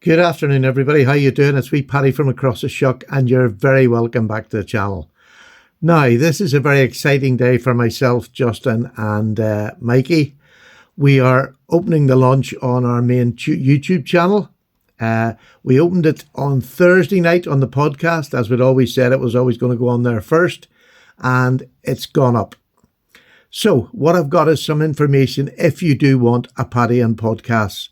Good afternoon, everybody. How you doing? It's wee Paddy from across the shuck, and you're very welcome back to the channel. Now, this is a very exciting day for myself, Justin, and Mikey. We are opening the launch on our main YouTube channel. We opened it on Thursday night on the podcast, as we'd always said it was always going to go on there first, and it's gone up. So what I've got is some information if you do want a Paddy and Podcast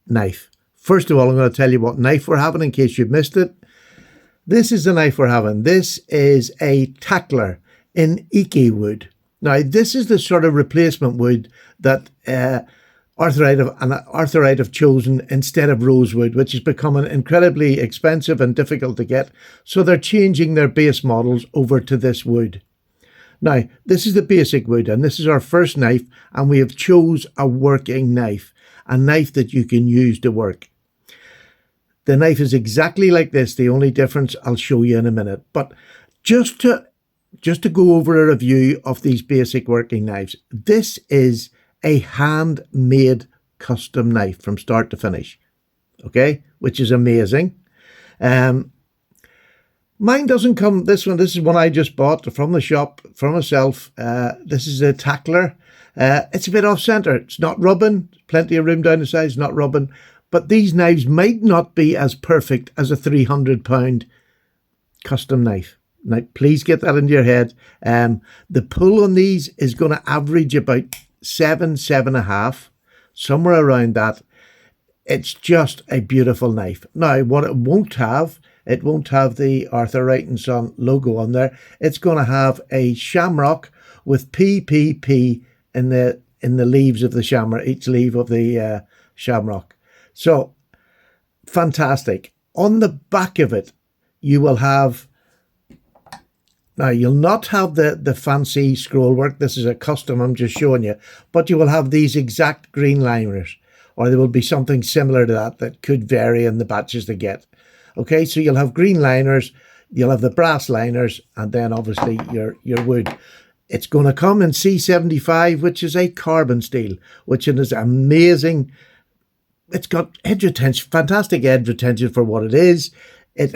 knife. First of all, I'm going to tell you what knife we're having in case you've missed it. This is the knife we're having. This is a tackler in Iki wood. Now, this is the sort of replacement wood that Arthurite have chosen instead of rosewood, which is becoming incredibly expensive and difficult to get. So they're changing their base models over to this wood. Now, this is the basic wood, and this is our first knife, and we have chose a working knife, a knife that you can use to work. The knife is exactly like this. The only difference I'll show you in a minute. But just to go over a review of these basic working knives, this is a handmade custom knife from start to finish. Okay, which is amazing. Mine doesn't come, this is one I just bought from the shop for myself. This is a tackler. It's a bit off center. It's not rubbing. Plenty of room down the sides, not rubbing. But these knives might not be as perfect as a £300 custom knife. Now, please get that into your head. The pull on these is going to average about 7.5, somewhere around that. It's just a beautiful knife. Now, what it won't have the Arthur Wright & Son logo on there. It's going to have a shamrock with PPP in the leaves of the shamrock, each leaf of the shamrock. So, fantastic. On the back of it, you will have, now you'll not have the fancy scroll work. This is a custom, I'm just showing you. But you will have these exact green liners, or there will be something similar to that could vary in the batches they get. Okay, so you'll have green liners, you'll have the brass liners, and then obviously your wood. It's going to come in C75, which is a carbon steel, which is amazing. It's got edge retention, fantastic edge retention for what it is. It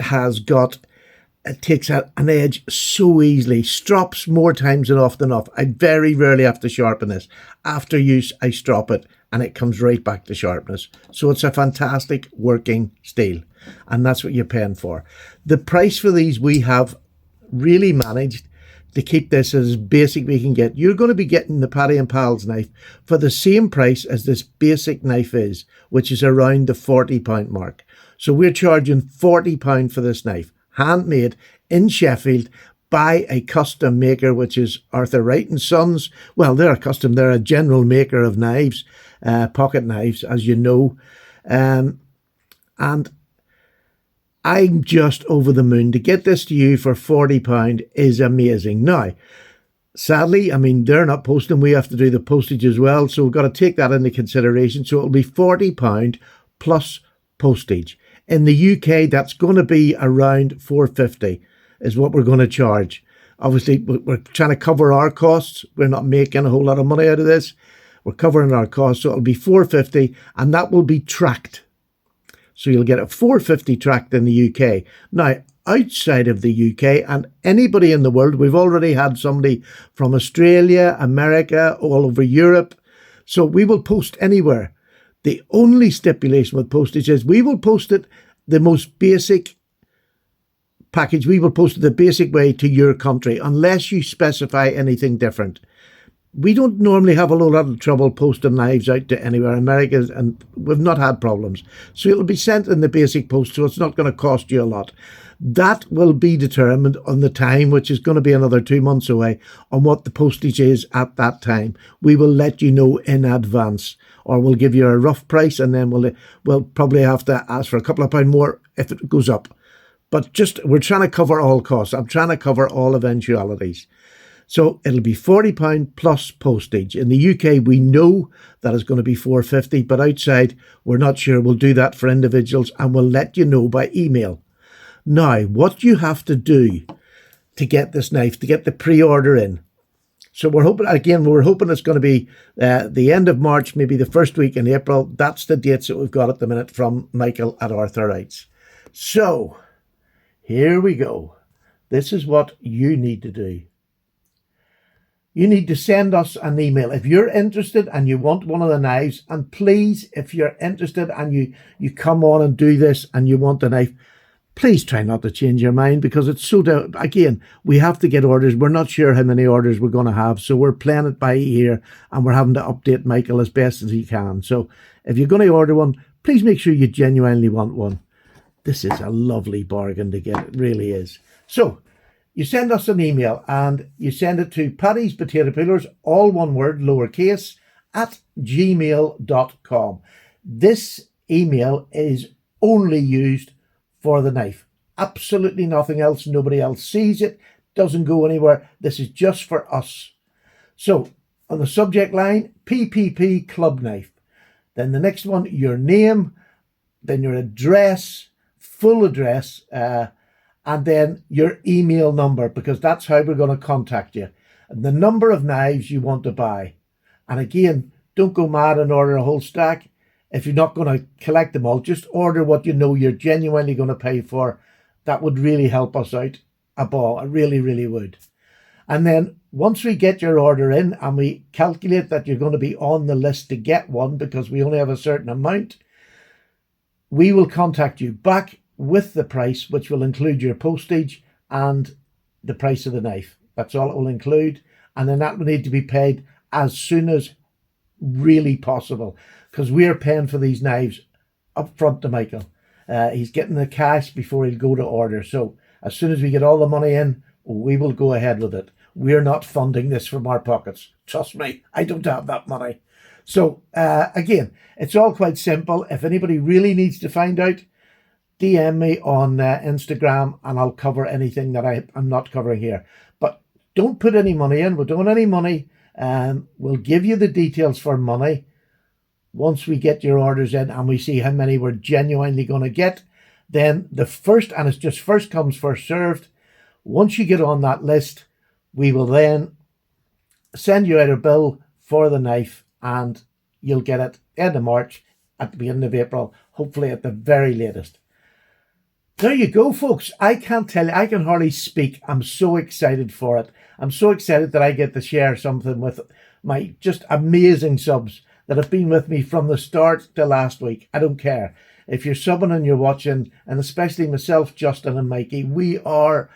takes out an edge so easily, strops more times than often off. I very rarely have to sharpen this. After use, I strop it and it comes right back to sharpness. So it's a fantastic working steel, and that's what you're paying for. The price for these, we have really managed to keep this as basic we can get. You're going to be getting the Paddy and Pals knife for the same price as this basic knife is, which is around the £40 mark. So we're charging £40 for this knife, handmade in Sheffield by a custom maker, which is Arthur Wright & Sons. Well, they're a custom, they're a general maker of knives, pocket knives, as you know. And I'm just over the moon. To get this to you for £40 is amazing. Now, sadly, I mean, they're not posting. We have to do the postage as well. So we've got to take that into consideration. So it'll be £40 plus postage. In the UK, that's going to be around $4.50 is what we're going to charge. Obviously, we're trying to cover our costs. We're not making a whole lot of money out of this. We're covering our costs. So it'll be $4.50, and that will be tracked. So you'll get a $4.50 tracked in the UK. Now, outside of the UK and anybody in the world, we've already had somebody from Australia, America, all over Europe. So we will post anywhere. The only stipulation with postage is we will post it the most basic package. We will post it the basic way to your country unless you specify anything different. We don't normally have a lot of trouble posting knives out to anywhere. America, and we've not had problems. So it'll be sent in the basic post, so it's not going to cost you a lot. That will be determined on the time, which is going to be another 2 months away, on what the postage is at that time. We will let you know in advance, or we'll give you a rough price, and then we'll probably have to ask for a couple of pound more if it goes up. But we're trying to cover all costs. I'm trying to cover all eventualities. So it'll be £40 plus postage. In the UK, we know that it's going to be $4.50, but outside, we're not sure. We'll do that for individuals, and we'll let you know by email. Now, what you have to do to get this knife, to get the pre-order in, So we're hoping it's going to be the end of March, maybe the first week in April. That's the dates that we've got at the minute from Michael at Arthur Wrights. So here we go. This is what you need to do. You need to send us an email if you're interested and you want one of the knives. And please, if you're interested and you come on and do this and you want the knife, please try not to change your mind, because it's so, again, we have to get orders. We're not sure how many orders we're going to have. So we're playing it by ear and we're having to update Michael as best as he can. So if you're going to order one, please make sure you genuinely want one. This is a lovely bargain to get. It really is. So you send us an email and you send it to Paddy's Potato Peelers, all one word, lowercase, at gmail.com. This email is only used for the knife. Absolutely nothing else. Nobody else sees it. Doesn't go anywhere. This is just for us. So on the subject line, PPP Club Knife. Then the next one, your name, then your address, full address, and then your email number, because that's how we're going to contact you. And the number of knives you want to buy. And again, don't go mad and order a whole stack. If you're not going to collect them all, just order what you know you're genuinely going to pay for. That would really help us out a ball. It really, really would. And then once we get your order in and we calculate that you're going to be on the list to get one, because we only have a certain amount, we will contact you back with the price, which will include your postage and the price of the knife. That's all it will include. And then that will need to be paid as soon as really possible, because we're paying for these knives up front to Michael. He's getting the cash before he'll go to order. So as soon as we get all the money in, we will go ahead with it. We're not funding this from our pockets. Trust me, I don't have that money. So again, it's all quite simple. If anybody really needs to find out, DM me on Instagram and I'll cover anything that I'm not covering here. But don't put any money in. We don't want any money. We'll give you the details for money once we get your orders in and we see how many we're genuinely going to get. Then the first, and it's just first comes, first served. Once you get on that list, we will then send you out a bill for the knife and you'll get it end of March, at the beginning of April, hopefully at the very latest. There you go, folks. I can't tell you, I can hardly speak. I'm so excited for it. I'm so excited that I get to share something with my just amazing subs that have been with me from the start to last week. I don't care. If you're subbing and you're watching, and especially myself, Justin and Mikey, we are,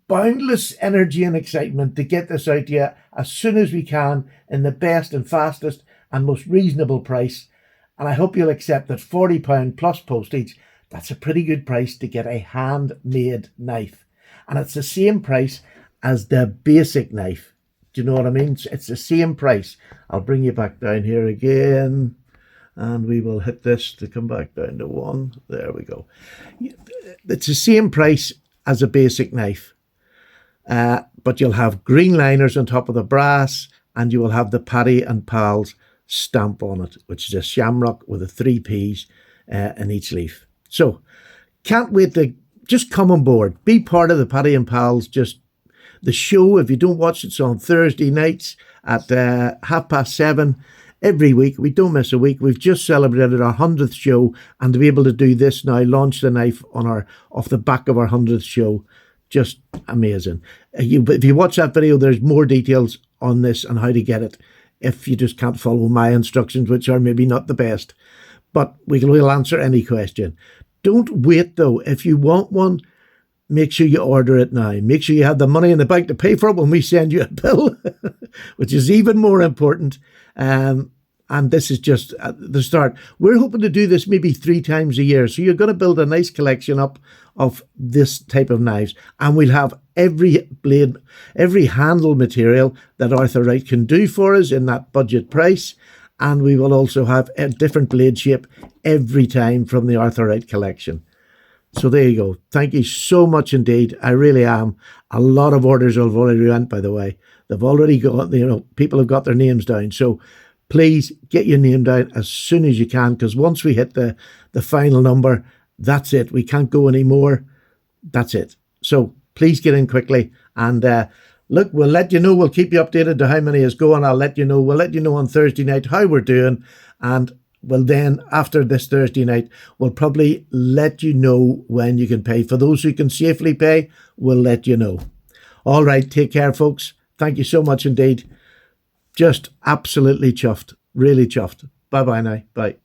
boundless energy and excitement to get this out to you as soon as we can in the best and fastest and most reasonable price. And I hope you'll accept that £40 plus postage, that's a pretty good price to get a handmade knife. And it's the same price as the basic knife. Do you know what I mean? It's the same price. I'll bring you back down here again. And we will hit this to come back down to 1. There we go. It's the same price as a basic knife. But you'll have green liners on top of the brass, and you will have the Paddy and Pals stamp on it, which is a shamrock with the 3 P's in each leaf. So can't wait to just come on board. Be part of the Paddy and Pals, just the show. If you don't watch it, it's on Thursday nights at 7:30 every week. We don't miss a week. We've just celebrated our 100th show, and to be able to do this now, launch the knife on off the back of our 100th show, just amazing. If you watch that video, there's more details on this and how to get it, if you just can't follow my instructions, which are maybe not the best. But we'll answer any question. Don't wait, though. If you want one, make sure you order it now. Make sure you have the money in the bank to pay for it when we send you a bill, which is even more important. And this is just the start. We're hoping to do this maybe 3 times a year. So you're going to build a nice collection up of this type of knives. And we'll have every blade, every handle material that Arthur Wright can do for us in that budget price. And we will also have a different blade shape every time from the Arthur Wright collection. So there you go. Thank you so much indeed. I really am. A lot of orders have already went, by the way. They've already got, people have got their names down. So please get your name down as soon as you can, because once we hit the final number, that's it. We can't go anymore. That's it. So please get in quickly. And look, we'll let you know. We'll keep you updated to how many is going. I'll let you know. We'll let you know on Thursday night how we're doing. And well, then after this Thursday night, we'll probably let you know when you can pay. For those who can safely pay, we'll let you know. All right. Take care, folks. Thank you so much indeed. Just absolutely chuffed. Really chuffed. Bye-bye now. Bye.